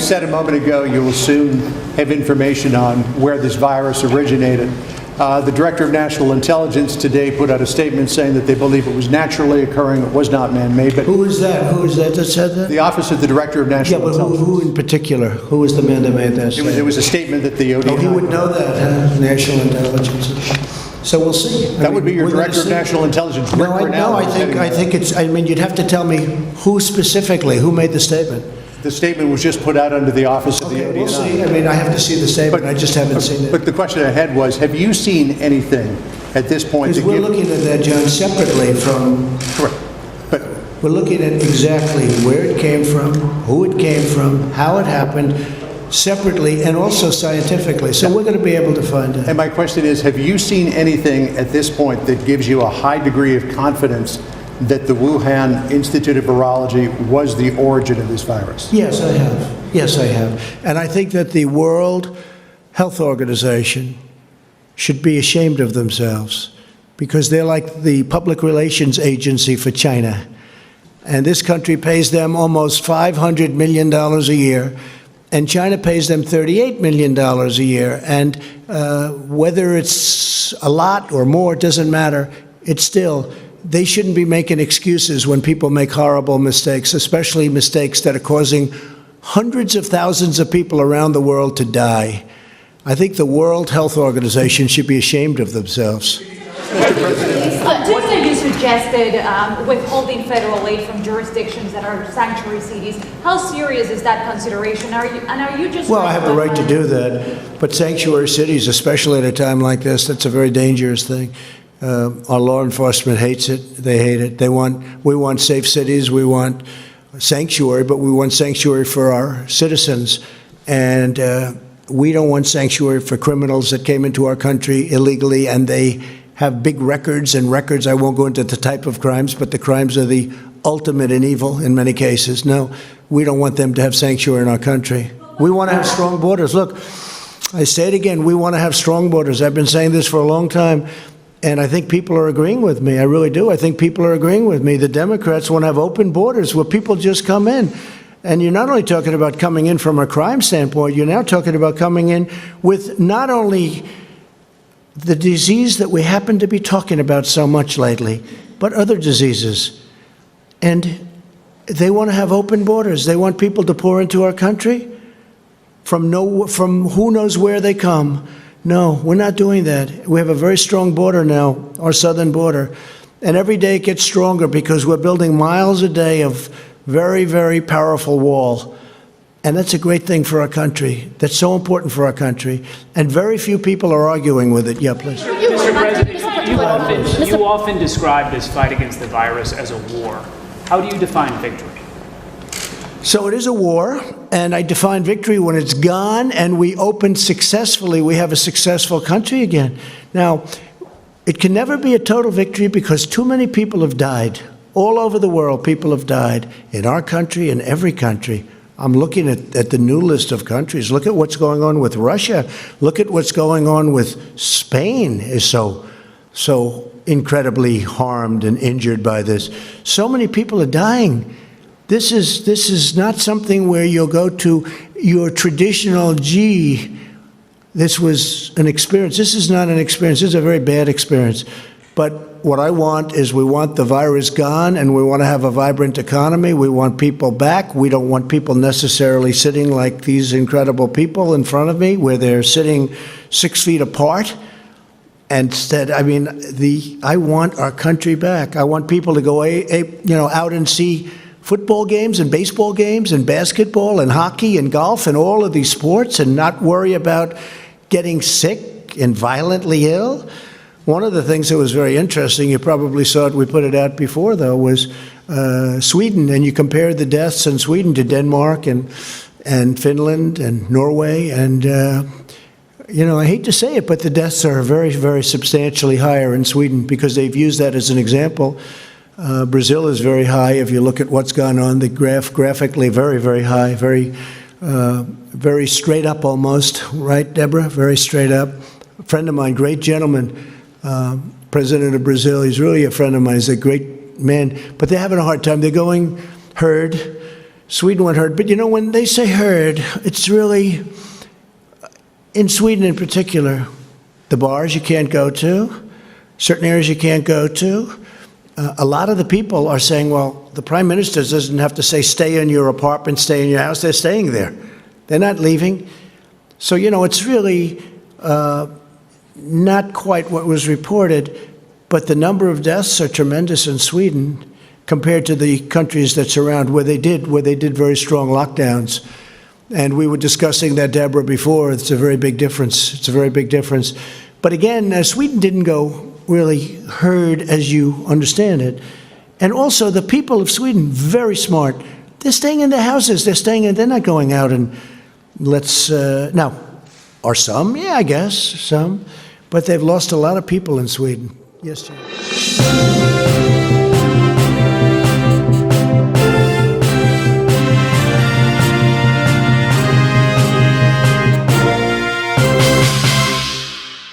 said a moment ago, you will soon have information on where this virus originated. The Director of National Intelligence today put out a statement saying that they believe it was naturally occurring, it was not man-made. But who is that? Who is that said that? the Office of the Director of National Intelligence. Who in particular? Who was the man that made that statement? It was a statement that the ODNI... Oh, he would know that, huh? National Intelligence. So we'll see. That would be your Director of National Intelligence. No, I think it's, I mean, you'd have to tell me who specifically, who made the statement. The statement was just put out under the Office of the ODNI. We'll see. I mean, I have to see the statement. I just haven't seen it. But the question I had was, have you seen anything at this point? Because we're looking at that, John, separately from... Correct. But we're looking at exactly where it came from, who it came from, how it happened, separately and also scientifically. So we're going to be able to find out. And my question is, have you seen anything at this point that gives you a high degree of confidence that the Wuhan Institute of Virology was the origin of this virus? Yes, I have. Yes, I have. And I think that the World Health Organization should be ashamed of themselves because they're like the public relations agency for China. And this country pays them almost $500 million a year, and China pays them $38 million a year. And whether it's a lot or more, it doesn't matter. It's still... They shouldn't be making excuses when people make horrible mistakes, especially mistakes that are causing hundreds of thousands of people around the world to die. I think the World Health Organization should be ashamed of themselves. Tuesday you suggested withholding federal aid from jurisdictions that are sanctuary cities. How serious is that consideration? Are you just... Well, I have the right to do that, but sanctuary cities, especially at a time like this, that's a very dangerous thing. Our law enforcement hates it. They hate it. We want safe cities. We want sanctuary, but we want sanctuary for our citizens. And we don't want sanctuary for criminals that came into our country illegally, and they have big records and records. I won't go into the type of crimes, but the crimes are the ultimate in evil in many cases. No, we don't want them to have sanctuary in our country. We want to have strong borders. Look, I say it again, we want to have strong borders. I've been saying this for a long time. And I think people are agreeing with me. I really do. I think people are agreeing with me. The Democrats want to have open borders where people just come in. And you're not only talking about coming in from a crime standpoint, you're now talking about coming in with not only the disease that we happen to be talking about so much lately, but other diseases. And they want to have open borders. They want people to pour into our country from who knows where they come. No, we're not doing that. We have a very strong border now, our southern border. And every day it gets stronger because we're building miles a day of very, very powerful wall. And that's a great thing for our country. That's so important for our country. And very few people are arguing with it. Yeah, please. Mr. President, you often describe this fight against the virus as a war. How do you define victory? So it is a war, and I define victory when it's gone and we open successfully. We have a successful country again. Now, it can never be a total victory because too many people have died. All over the world, people have died. In our country, in every country. I'm looking at the new list of countries. Look at what's going on with Russia. Look at what's going on with Spain is so incredibly harmed and injured by this. So many people are dying. This is not something where you'll go to your traditional, this was an experience. This is not an experience. This is a very bad experience. But what I want is we want the virus gone, and we want to have a vibrant economy. We want people back. We don't want people necessarily sitting like these incredible people in front of me, where they're sitting 6 feet apart. Instead, I want our country back. I want people to go, out and see football games and baseball games and basketball and hockey and golf and all of these sports and not worry about getting sick and violently ill. One of the things that was very interesting, you probably saw it, we put it out before though, was Sweden, and you compared the deaths in Sweden to Denmark and Finland and Norway, and I hate to say it, but the deaths are very, very substantially higher in Sweden because they've used that as an example. Brazil is very high. If you look at what's gone on, the graphically very, very high, very straight up almost, right, Deborah? Very straight up. A friend of mine, great gentleman, president of Brazil, he's really a friend of mine. He's a great man, but they're having a hard time. They're going herd. Sweden went herd. But you know, when they say herd, it's really, in Sweden in particular, the bars you can't go to, certain areas you can't go to. A lot of the people are saying, well, the prime minister doesn't have to say, stay in your apartment, stay in your house. They're staying there. They're not leaving. So, you know, it's really not quite what was reported, but the number of deaths are tremendous in Sweden compared to the countries that surround where they did very strong lockdowns. And we were discussing that, Deborah, before. It's a very big difference. It's a very big difference. But again, Sweden didn't go really herd as you understand it. And also the people of Sweden, very smart. They're staying in their houses. They're not going out and now, are some? Yeah, I guess, some. But they've lost a lot of people in Sweden. Yes, Jim.